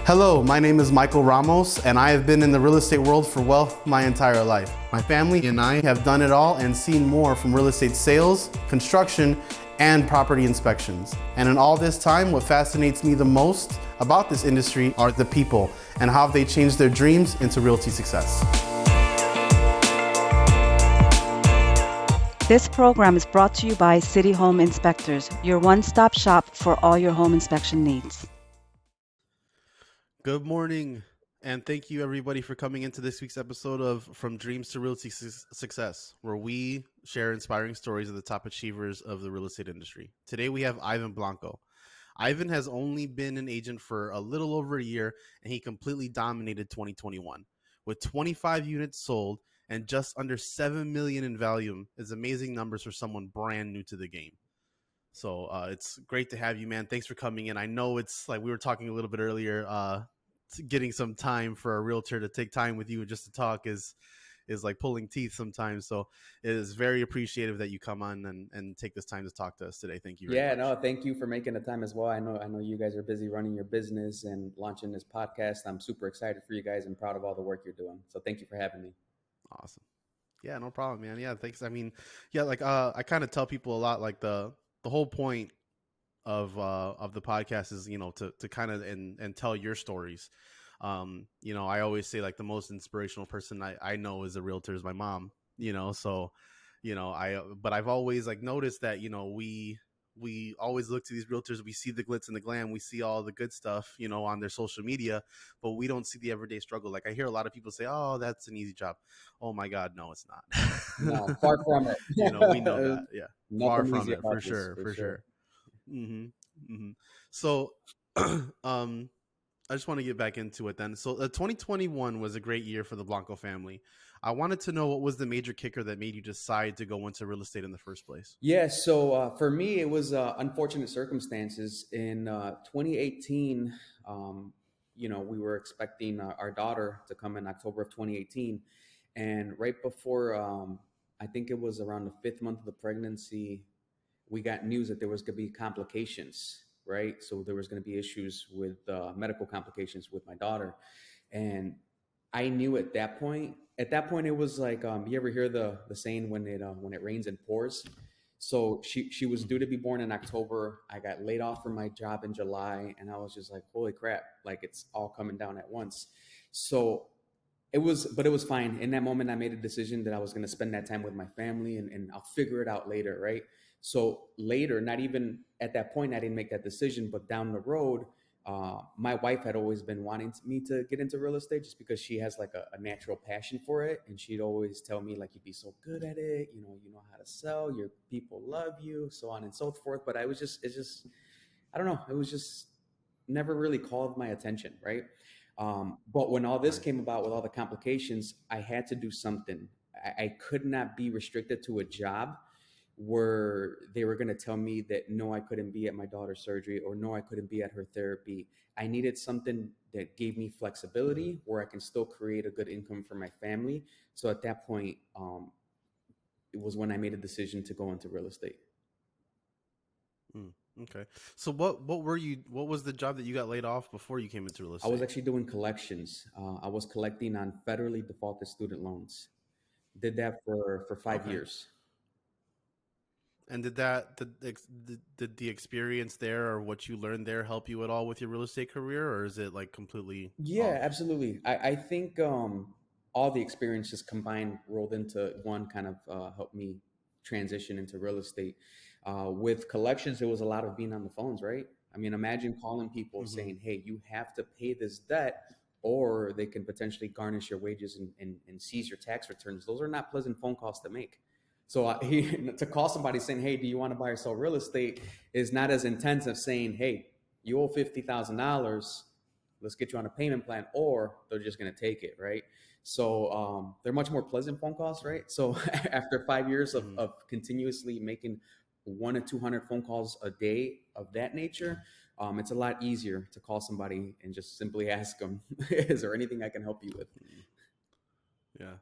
Hello, my name is Michael Ramos, and I have been in the real estate world for, well, my entire life. My family and I have done it all and seen more from real estate sales, construction, and property inspections. And in all this time, what fascinates me the most about this industry are the people and how they changed their dreams into realty success. This program is brought to you by City Home Inspectors, your one-stop shop for all your home inspection needs. Good morning, and thank you everybody for coming into this week's episode of From Dreams to Realty Success, where we share inspiring stories of the top achievers of the real estate industry. Today we have Ivan Blanco. Ivan has only been an agent for a little over a year, and he completely dominated 2021. With 25 units sold and just under $7 million in value, is amazing numbers for someone brand new to the game. So it's great to have you, man. Thanks for coming in. I know it's like we were talking a little bit earlier, getting some time for a realtor to take time with you just to talk is like pulling teeth sometimes. So it is very appreciative that you come on and take this time to talk to us today. Thank you very much. No, thank you for making the time as well. I know you guys are busy running your business and launching this podcast. I'm super excited for you guys and proud of all the work you're doing. So thank you for having me. Awesome. Yeah, no problem, man. Yeah, thanks. I mean, yeah, like I kind of tell people a lot, like the whole point of the podcast is, to kind of and tell your stories. I always say like the most inspirational person I know is a realtor is my mom, so, but I've always like noticed that, we always look to these realtors. We see the glitz and the glam. We see all the good stuff, on their social media, but we don't see the everyday struggle. Like I hear a lot of people say, oh, that's an easy job. Oh my God, no, it's not. No, far from it. We know that. Yeah. Far from it, for sure. Mm-hmm. Mm-hmm. So, I just want to get back into it then. So 2021 was a great year for the Blanco family. I wanted to know what was the major kicker that made you decide to go into real estate in the first place? Yeah, so for me, it was unfortunate circumstances. In 2018, we were expecting our daughter to come in October of 2018. And right before, I think it was around the 5th month of the pregnancy, we got news that there was going to be complications, right? So there was going to be issues with medical complications with my daughter. And I knew at that point, it was like, you ever hear the saying when it rains and pours? So she was due to be born in October. I got laid off from my job in July, and I was just like, holy crap, like it's all coming down at once. So it was fine. In that moment, I made a decision that I was going to spend that time with my family and I'll figure it out later, right? So later, not even at that point, I didn't make that decision, but down the road, my wife had always been wanting me to get into real estate just because she has like a natural passion for it. And she'd always tell me like, you'd be so good at it. You know how to sell, your people love you, so on and so forth. But it's just, I don't know. It was just never really called my attention. Right. But when all this came about with all the complications, I had to do something. I could not be restricted to a job where they were going to tell me that no, I couldn't be at my daughter's surgery or no, I couldn't be at her therapy. I needed something that gave me flexibility where I can still create a good income for my family. So at that point, it was when I made a decision to go into real estate. Okay. So what was the job that you got laid off before you came into real estate? I was actually doing collections. I was collecting on federally defaulted student loans. Did that for 5 years. And did the experience there or what you learned there help you at all with your real estate career, or is it like completely? Yeah, absolutely. I think all the experiences combined rolled into one kind of helped me transition into real estate. With collections, it was a lot of being on the phones, right? I mean, imagine calling people saying, hey, you have to pay this debt or they can potentially garnish your wages and seize your tax returns. Those are not pleasant phone calls to make. So to call somebody saying, hey, do you want to buy or sell real estate is not as intense as saying, hey, you owe $50,000. Let's get you on a payment plan, or they're just going to take it. Right. So they're much more pleasant phone calls. Right. So after 5 years of continuously making 100 to 200 phone calls a day of that nature, it's a lot easier to call somebody and just simply ask them, is there anything I can help you with? Yeah.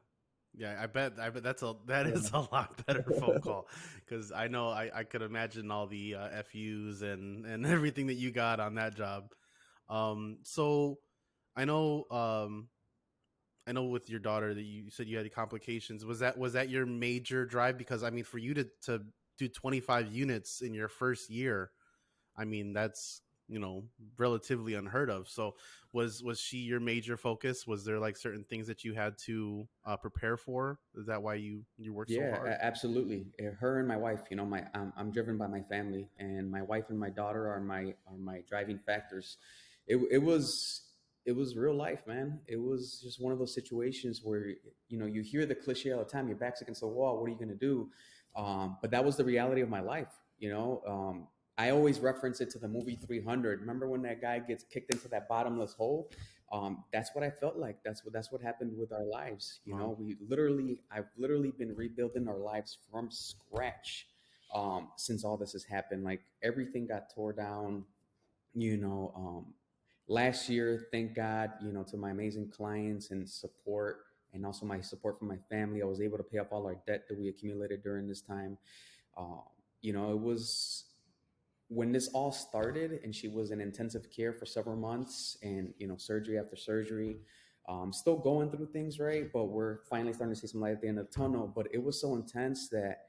Yeah, I bet that is a lot better phone call, because I know I could imagine all the FUs and everything that you got on that job. So I know. I know with your daughter that you said you had complications. Was that your major drive? Because I mean, for you to do 25 units in your first year, I mean, that's, relatively unheard of. So was she your major focus? Was there like certain things that you had to prepare for? Is that why you worked so Yeah, hard? absolutely. Her and my wife, I'm driven by my family, and my wife and my daughter are my driving factors. It was real life, man. It was just one of those situations where you hear the cliche all the time. Your back's against the wall. What are you going to do? But that was the reality of my life. I always reference it to the movie 300. Remember when that guy gets kicked into that bottomless hole? That's what I felt like. That's what happened with our lives. Wow. I've literally been rebuilding our lives from scratch since all this has happened. Like everything got tore down. You know, last year, thank God, to my amazing clients and support, and also my support from my family, I was able to pay off all our debt that we accumulated during this time. Um, it was when this all started, and she was in intensive care for several months, and surgery after surgery, still going through things, right? But we're finally starting to see some light at the end of the tunnel. But it was so intense that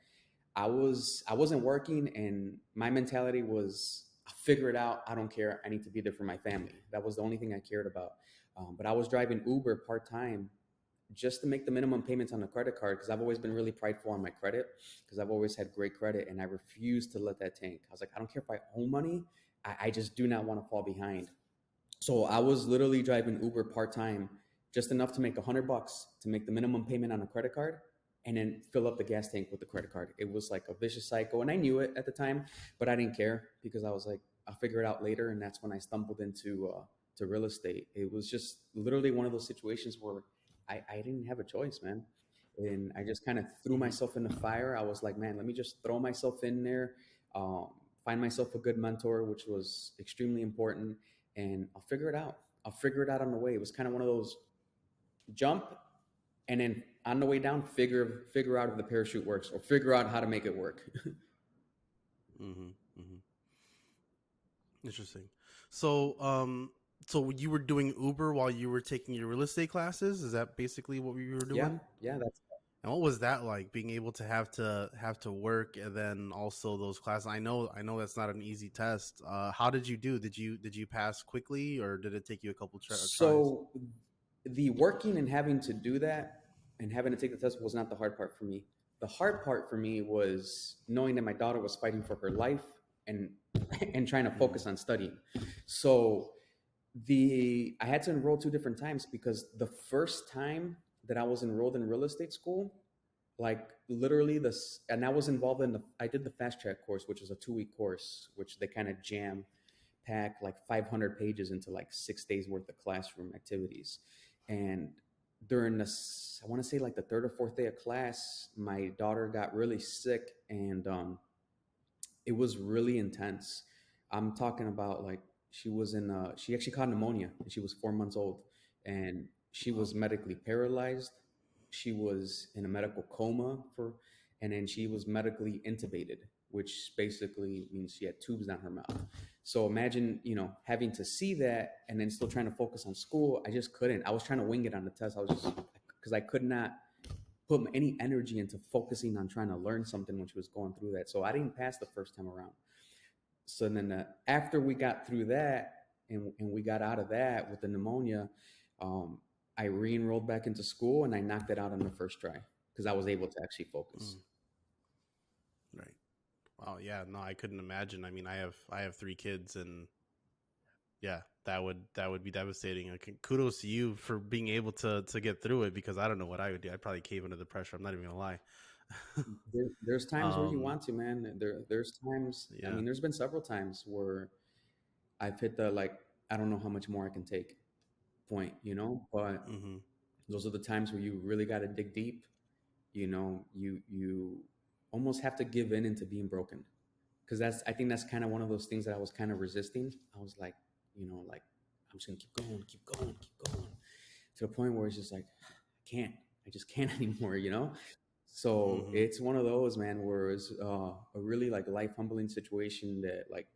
I wasn't working, and my mentality was, I'll figure it out. I don't care. I need to be there for my family. That was the only thing I cared about. But I was driving Uber part time just to make the minimum payments on the credit card, because I've always been really prideful on my credit, because I've always had great credit, and I refused to let that tank. I was like, I don't care if I owe money. I just do not want to fall behind. So I was literally driving Uber part time, just enough to make $100 to make the minimum payment on a credit card, and then fill up the gas tank with the credit card. It was like a vicious cycle, and I knew it at the time, but I didn't care, because I was like, I'll figure it out later. And that's when I stumbled into to real estate. It was just literally one of those situations where I didn't have a choice, man. And I just kind of threw Hmm. myself in the fire. I was like, man, let me just throw myself in there, um, find myself a good mentor, which was extremely important, and I'll figure it out. I'll figure it out on the way. It was kind of one of those jump, and then on the way down, figure out if the parachute works, or figure out how to make it work. Hmm. Hmm. Interesting. So, so you were doing Uber while you were taking your real estate classes? Is that basically what you were Yeah, doing? yeah, that's And what was that like, being able to have to work and then also those classes? I know that's not an easy test. How did you do? Did you pass quickly, or did it take you a couple tries? so. The working and having to do that and having to take the test was not the hard part for me. The hard part for me was knowing that my daughter was fighting for her life, and and trying to Mm-hmm. focus on studying. So the I had to enroll two different times, because the first time that I was enrolled in real estate school, like literally this, and I was involved in the I did the fast track course, which is a 2 week course, which they kind of jam pack like 500 pages into like 6 days worth of classroom activities. And during this, I want to say like the third or fourth day of class, my daughter got really sick, and it was really intense. I'm talking about like she actually caught pneumonia, and she was 4 months old, and she Wow. was medically paralyzed. She was in a medical coma and then she was medically intubated, which basically means she had tubes down her mouth. So imagine, having to see that and then still trying to focus on school. I just couldn't. I was trying to wing it on the test. I was just, because I could not put any energy into focusing on trying to learn something when she was going through that. So I didn't pass the first time around. So then after we got through that, and we got out of that with the pneumonia, um, I re-enrolled back into school, and I knocked it out on the first try, because I was able to actually focus. Mm, right. Wow. Yeah. No, I couldn't imagine. I mean, I have three kids, and yeah, that would be devastating. Like, kudos to you for being able to get through it, because I don't know what I would do. I'd probably cave under the pressure. I'm not even gonna lie. There's times where you um. want to, man. There's times. I Yeah. mean, there's been several times where I've hit the, like, I don't know how much more I can take point, but Mm-hmm. those are the times where you really got to dig deep. You almost have to give in into being broken, because I think that's kind of one of those things that I was kind of resisting. I was like, like, I'm just gonna keep going, keep going, keep going, to the point where it's just like, I just can't anymore. So Mm-hmm. it's one of those, man, where it's a really like life humbling situation that like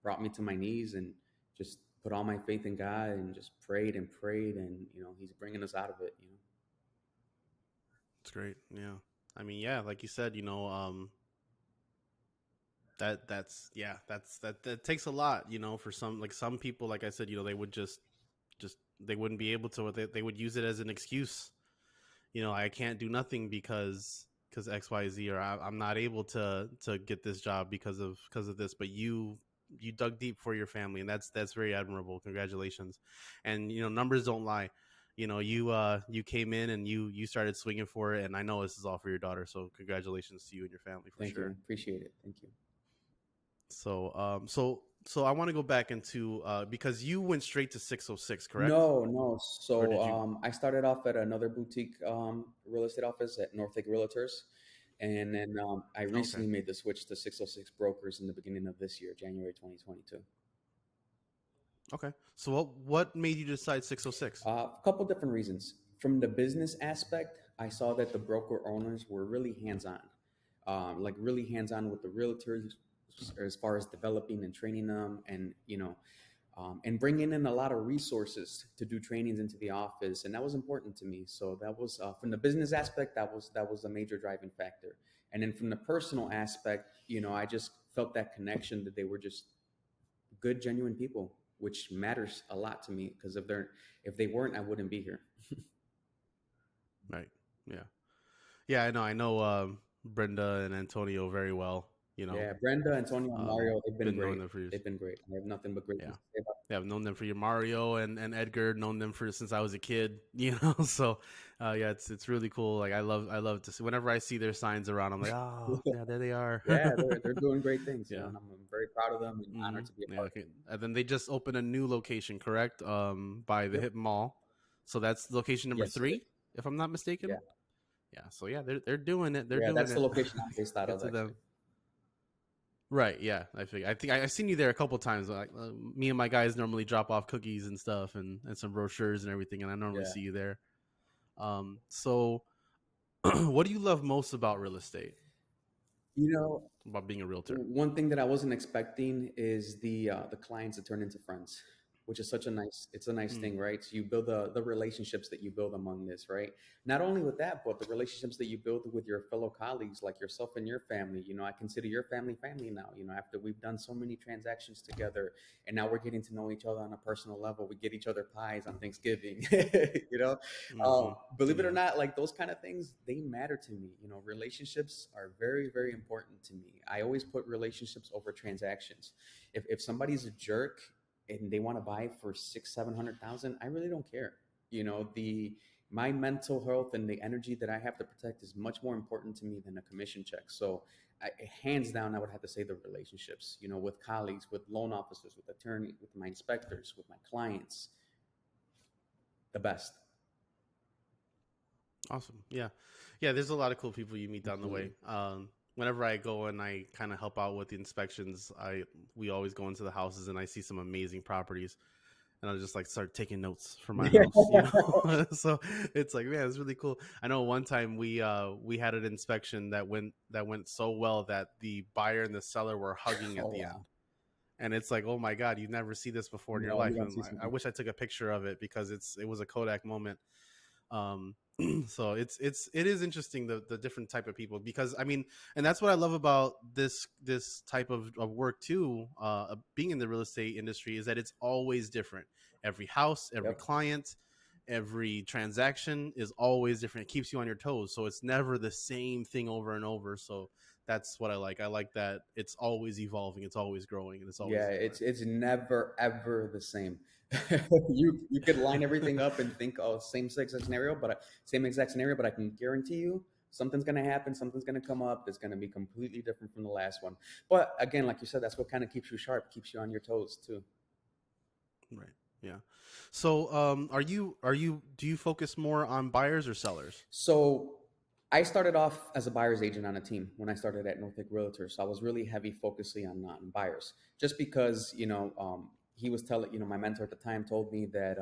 brought me to my knees and just put all my faith in God and just prayed, and He's bringing us out of it. It's great. Yeah. I mean, yeah, like you said, that takes a lot, for some people, like I said, they would just they wouldn't be able to, they would use it as an excuse. I can't do nothing because XYZ, or I'm not able to get this job because of this. But you dug deep for your family, and that's very admirable. Congratulations. And numbers don't lie. You came in and you started swinging for it, and I know this is all for your daughter, so congratulations to you and your family for Thank you, sure. appreciate it. Thank you. So I want to go back into because you went straight to 606, correct? No, no. Or So did you? I started off at another boutique real estate office at North Lake Realtors, and then I Okay. recently made the switch to 606 Brokers in the beginning of this year, January 2022. Okay. So what made you decide 606? A couple different reasons. From the business aspect, I saw that the broker owners were really hands-on, like really hands-on with the realtors as far as developing and training them, and bringing in a lot of resources to do trainings into the office, and that was important to me. So that was from the business aspect, that was a major driving factor. And then from the personal aspect, I just felt that connection, that they were just good, genuine people, which matters a lot to me, because if they weren't, I wouldn't be here. Right. Yeah. Yeah, I know Brenda and Antonio very well, Yeah, Brenda, Antonio, and Mario, they've been been knowing great. them for years. They've been great. I have nothing but great Yeah. things to say about Yeah, I've known them for your Mario and Edgar, known them for since I was a kid, so yeah, it's really cool. Like I love to see whenever I see their signs around, I'm like, oh them. yeah, there they are. Yeah, they're doing great things, Yeah. and I'm very proud of them and honored to be a Yeah, part of okay. them. And then they just opened a new location, correct? By the Yep. Hip Mall. So that's location number Yes, it is. 3, if I'm not Yeah. mistaken. Yeah. So yeah, they're doing it. They're Yeah, doing that's the it. location I'm based out Good of, to actually. them. Right. Yeah. I think I've seen you there a couple times. Like me and my guys normally drop off cookies and stuff and some brochures and everything, and I normally Yeah. see you there. So what do you love most about real estate? You know, About being a realtor? One thing that I wasn't expecting is the clients that turn into friends, which is it's a nice thing, Mm, right? So you build the relationships that you build among this, right? Not only with that, but the relationships that you build with your fellow colleagues, like yourself and your family. I consider your family now. After we've done so many transactions together, and now we're getting to know each other on a personal level. We get each other pies on Thanksgiving. you know, mm-hmm. Believe it or Yeah. not, like those kind of things, they matter to me. Relationships are very, very important to me. I always put relationships over transactions. If somebody's a jerk and they want to buy for 600,000, 700,000, I really don't care. The my mental health and the energy that I have to protect is much more important to me than a commission check. So hands down, I would have to say the relationships, with colleagues, with loan officers, with attorneys, with my inspectors, with my clients, the best. Awesome. Yeah. Yeah. There's a lot of cool people you meet down the Absolutely. way. Whenever I go and I kind of help out with the inspections, we always go into the houses and I see some amazing properties, and I'll just like start taking notes for my Yeah. house. So it's like, man, it's really cool. I know one time we had an inspection that went so well that the buyer and the seller were hugging Oh at the end. wow. And it's like, oh my god, you never see this before in your No, you life. don't And see I something. wish I took a picture of it because it was a Kodak moment. um so it is interesting, the different type of people, because I mean, and that's what I love about this type of work too, being in the real estate industry, is that it's always different. Every house, every Yep. client, every transaction is always different. It keeps you on your toes, so it's never the same thing over and over. So that's what I like that it's always evolving, it's always growing, and it's always Yeah, different. it's never ever the same. You could line everything up and think, oh, same exact scenario, but I can guarantee you something's gonna happen, something's gonna come up that's gonna be completely different from the last one. But again, like you said, that's what kind of keeps you sharp, keeps you on your toes too. Right. Yeah. So, are you do you focus more on buyers or sellers? So I started off as a buyer's agent on a team when I started at North Lake Realtors. So I was really heavy focusing on buyers, just because he was telling, my mentor at the time told me that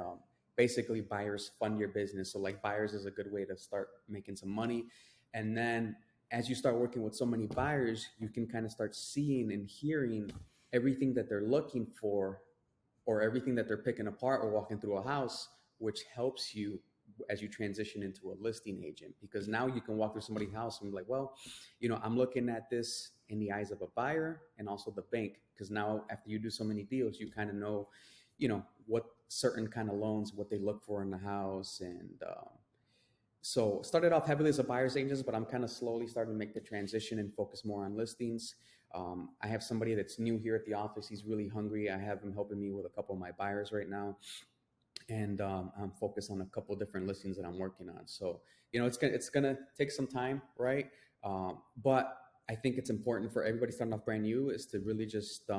basically buyers fund your business. So like buyers is a good way to start making some money, and then as you start working with so many buyers, you can kind of start seeing and hearing everything that they're looking for or everything that they're picking apart or walking through a house, which helps you as you transition into a listing agent, because now you can walk through somebody's house and be like, well, I'm looking at this in the eyes of a buyer and also the bank, because now after you do so many deals, you kind of know, what certain kind of loans, what they look for in the house. And so started off heavily as a buyer's agent, but I'm kind of slowly starting to make the transition and focus more on listings. I have somebody that's new here at the office. He's really hungry. I have him helping me with a couple of my buyers right now, and I'm focused on a couple of different listings that I'm working on. So it's gonna take some time, right? But I think it's important for everybody starting off brand new is to really just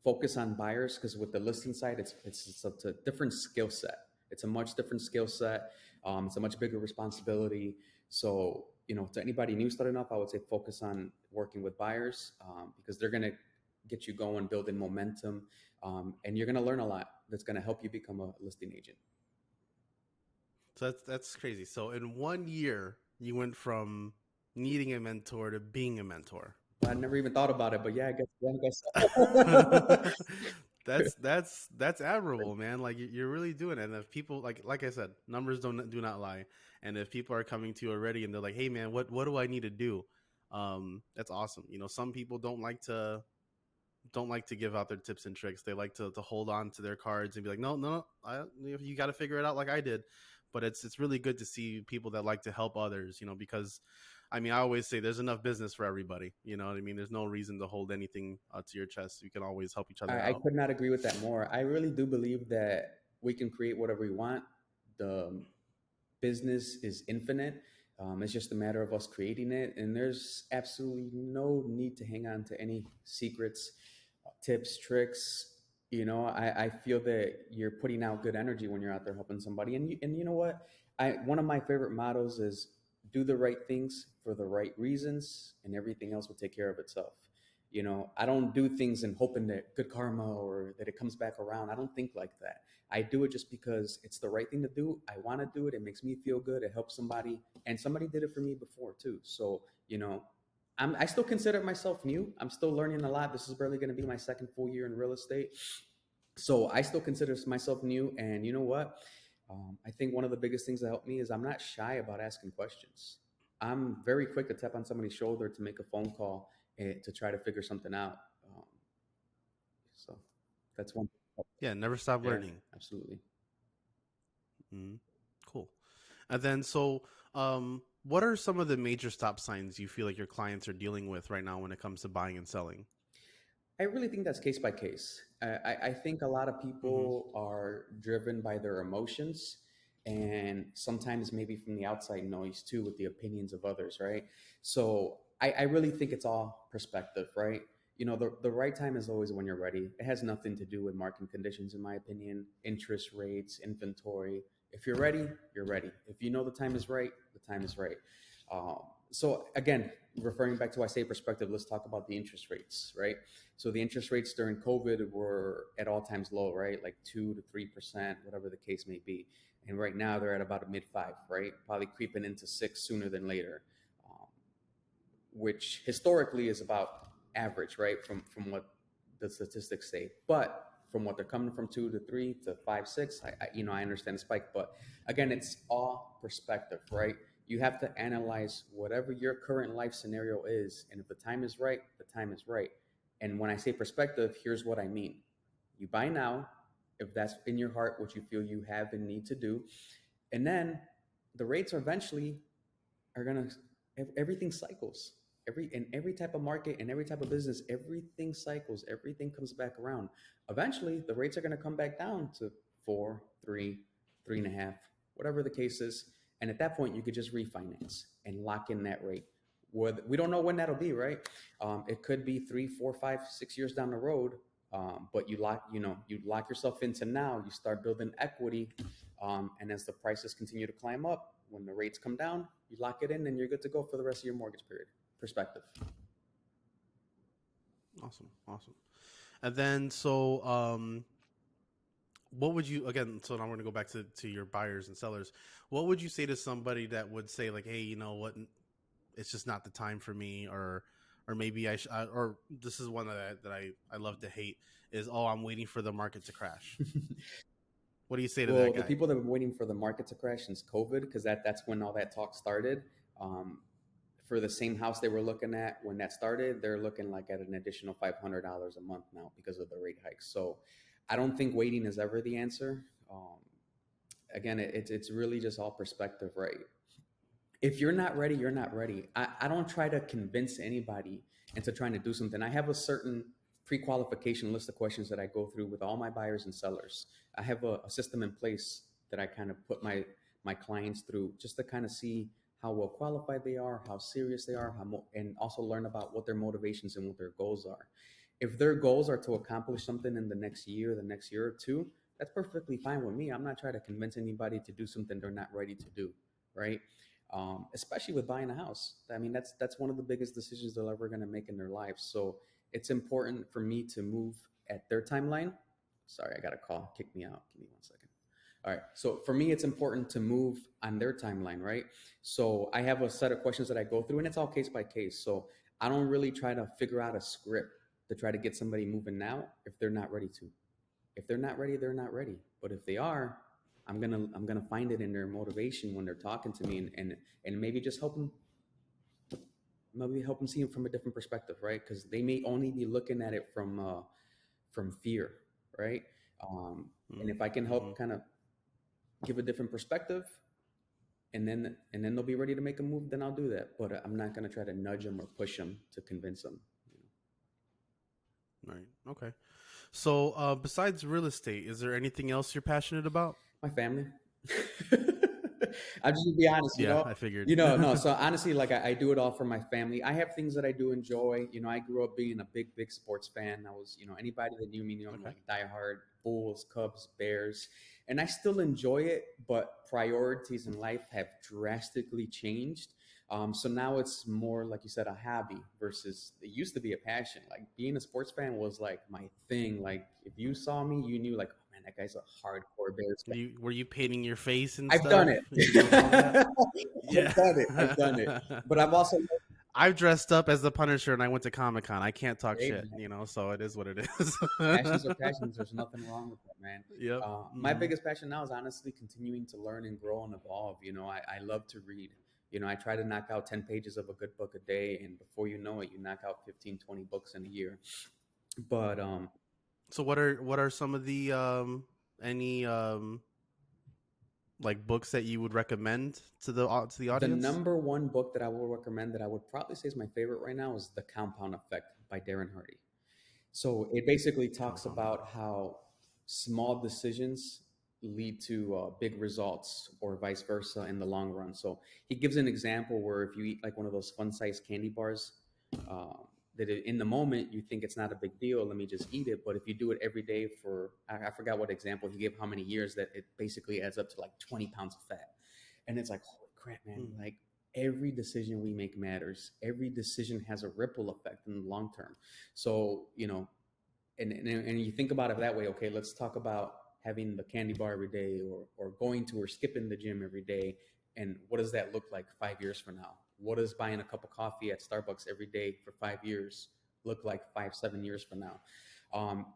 focus on buyers, because with the listing side, it's a different skill set. It's a much different skill set. It's a much bigger responsibility. So to anybody new starting up, I would say focus on working with buyers, because they're gonna get you going, building momentum, and you're gonna learn a lot that's gonna help you become a listing agent. So that's crazy. So in 1 year, you went from needing a mentor to being a mentor. I never even thought about it, but yeah, I guess. That's admirable, man. Like you're really doing it. And if people like I said, numbers do not lie. And if people are coming to you already and they're like, "Hey, man, what do I need to do?" That's awesome. Some people don't like to give out their tips and tricks. They like to hold on to their cards and be like, no, no, you got to figure it out like I did. But it's really good to see people that like to help others, because I always say there's enough business for everybody. You know what I mean? There's no reason to hold anything to your chest. You can always help each other I out. could not agree with that more. I really do believe that we can create whatever we want. The business is infinite. It's just a matter of us creating it. And there's absolutely no need to hang on to any secrets, tips, tricks. I feel that you're putting out good energy when you're out there helping somebody. And you know what? One of my favorite mottos is do the right things for the right reasons, and everything else will take care of itself. I don't do things in hoping that good karma or that it comes back around. I don't think like that. I do it just because it's the right thing to do. I want to do it. It makes me feel good. It helps somebody, and somebody did it for me before too. So I still consider myself new. I'm still learning a lot. This is barely going to be my second full year in real estate, so I still consider myself new. And you know what? I think one of the biggest things that helped me is I'm not shy about asking questions. I'm very quick to tap on somebody's shoulder, to make a phone call, to try to figure something out. Um, so that's one. Yeah, never stop Yeah, learning. absolutely. Mm-hmm. Cool. And then what are some of the major stop signs you feel like your clients are dealing with right now when it comes to buying and selling? I really think that's case by case. I think a lot of Mm-hmm. people are driven by their emotions, and sometimes maybe from the outside noise too, with the opinions of others, right? So I really think it's all perspective, right? The right time is always when you're ready. It has nothing to do with market conditions, in my opinion, interest rates, inventory. If you're ready, you're ready. If you know the time is right, the time is right. So again, referring back to I say perspective, let's talk about the interest rates, right? So the interest rates during COVID were at all times low, right? Like 2 to 3%, whatever the case may be. And right now they're at about a mid five, right? Probably creeping into six sooner than later, um, which historically is about average, right? From what the statistics say, but from what they're coming from 2 to 3 to 5, 6, I understand the spike, but again, it's all perspective, right? You have to analyze whatever your current life scenario is, and if the time is right, the time is right. And when I say perspective, here's what I mean. You buy now, if that's in your heart, what you feel you have and need to do. And then the rates are eventually are gonna everything cycles. Every type of market and every type of business, everything cycles, everything comes back around. Eventually the rates are gonna come back down to 4, 3, 3.5, whatever the case is. And at that point you could just refinance and lock in that rate. We don't know when that'll be, right? It could be 3, 4, 5, 6 years down the road. But you lock yourself into now. You start building equity, and as the prices continue to climb up, when the rates come down, you lock it in, and you're good to go for the rest of your mortgage period. Perspective. Awesome, awesome. And then what would you again? So now we're gonna go back to your buyers and sellers. What would you say to somebody that would say like, "Hey, you know what? It's just not the time for me," or or maybe or this is one that I love to hate is, oh, I'm waiting for the market to crash. What do you say to Well, that the guy? people that have been waiting for the market to crash since COVID, because that's when all that talk started. Um, for the same house they were looking at when that started, they're looking like at an additional $500 a month now because of the rate hikes. So I don't think waiting is ever the answer. Again, it's really just all perspective, right? If you're not ready, you're not ready. I don't try to convince anybody into trying to do something. I have a certain pre-qualification list of questions that I go through with all my buyers and sellers. I have a system in place that I kind of put my clients through just to kind of see how well qualified they are, how serious they are, and also learn about what their motivations and what their goals are. If their goals are to accomplish something in the next year or two, that's perfectly fine with me. I'm not trying to convince anybody to do something they're not ready to do, right? Especially with buying a house. I mean, that's one of the biggest decisions they're ever going to make in their lives. So it's important for me to move at their timeline. Sorry, I got a call. Kick me out. Give me 1 second. All right. So for me, it's important to move on their timeline, right? So I have a set of questions that I go through, and it's all case by case. So I don't really try to figure out a script to try to get somebody moving now if they're not ready to. If they're not ready, they're not ready. But if they are, I'm gonna find it in their motivation when they're talking to me, and maybe just help them see it from a different perspective, right? Because they may only be looking at it from fear, right? And if I can help kind of give a different perspective, and then they'll be ready to make a move, then I'll do that. But I'm not gonna try to nudge them or push them to convince them. Right. Okay. So, besides real estate, is there anything else you're passionate about? My family. I'm just gonna be honest, Yeah, I figured. no. So honestly, like I do it all for my family. I have things that I do enjoy. I grew up being a big sports fan. I was, anybody that knew me knew I'm Okay. like diehard Bulls, Cubs, Bears, and I still enjoy it. But priorities in life have drastically changed. So now it's more like you said, a hobby versus it used to be a passion. Like being a sports fan was like my thing. Like if you saw me, you knew like, oh man, that guy's a hardcore Bears fan. Were you painting your face and I've done stuff? it. You doing all that? Yeah. I've done it. I've done it. But I've also, I've dressed up as the Punisher and I went to Comic-Con. I can't talk hey, shit, man, so it is what it is. passions are passions. There's nothing wrong with that, man. Yep. My biggest passion now is honestly continuing to learn and grow and evolve. I love to read. I try to knock out 10 pages of a good book a day. And before you know it, you knock out 15, 20 books in a year. But So what are some of the any like books that you would recommend to the the audience? number one book that I will recommend that I would probably say is my favorite right now is The Compound Effect by Darren Hardy. So it basically talks Compound about Effect. how small decisions lead to big results or vice versa in the long run. So he gives an example where if you eat like one of those fun sized candy bars, uh, in the moment you think it's not a big deal, let me just eat it. But if you do it every day for, I forgot what example he gave, how many years, that it basically adds up to like 20 pounds of fat. And it's like, holy crap, man, like every decision we make matters. Every decision has a ripple effect in the long term. So, and you think about it that way, okay, let's talk about having the candy bar every day or going to or skipping the gym every day. And what does that look like 5 years from now? What does buying a cup of coffee at Starbucks every day for 5 years look like 5, 7 years from now?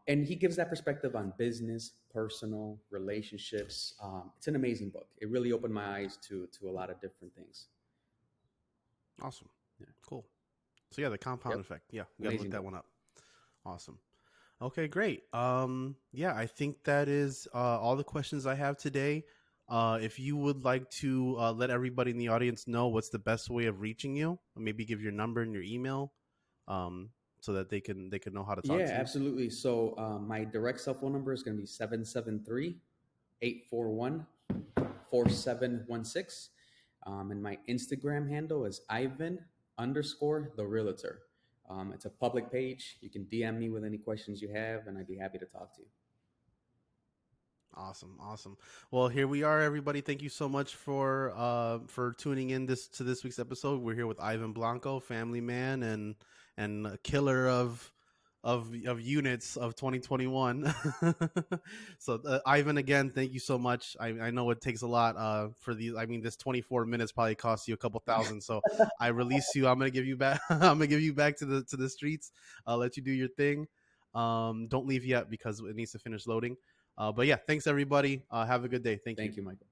And he gives that perspective on business, personal, relationships. It's an amazing book. It really opened my eyes to a lot of different things. Awesome. Yeah. Cool. So yeah, The Compound Effect. Yeah, we gotta Amazing look that book. one up. Awesome. Okay, great. Yeah, I think that is all the questions I have today. If you would like to let everybody in the audience know what's the best way of reaching you, maybe give your number and your email, so that they can know how to talk Yeah, to you. absolutely. So my direct cell phone number is going to be 773-841-4716. And my Instagram handle is Ivan_the Realtor. It's a public page. You can DM me with any questions you have, and I'd be happy to talk to you. Awesome. Well, here we are, everybody. Thank you so much for tuning in to this week's episode. We're here with Ivan Blanco, family man and a killer of of units of 2021. So Ivan, again, thank you so much. I know it takes a lot for these. I mean, this 24 minutes probably cost you a couple thousand. So I release you. I'm gonna give you back. I'm gonna give you back to the streets. I'll let you do your thing. Don't leave yet because it needs to finish loading. But yeah, thanks everybody. Have a good day. Thank you. Thank you, Michael.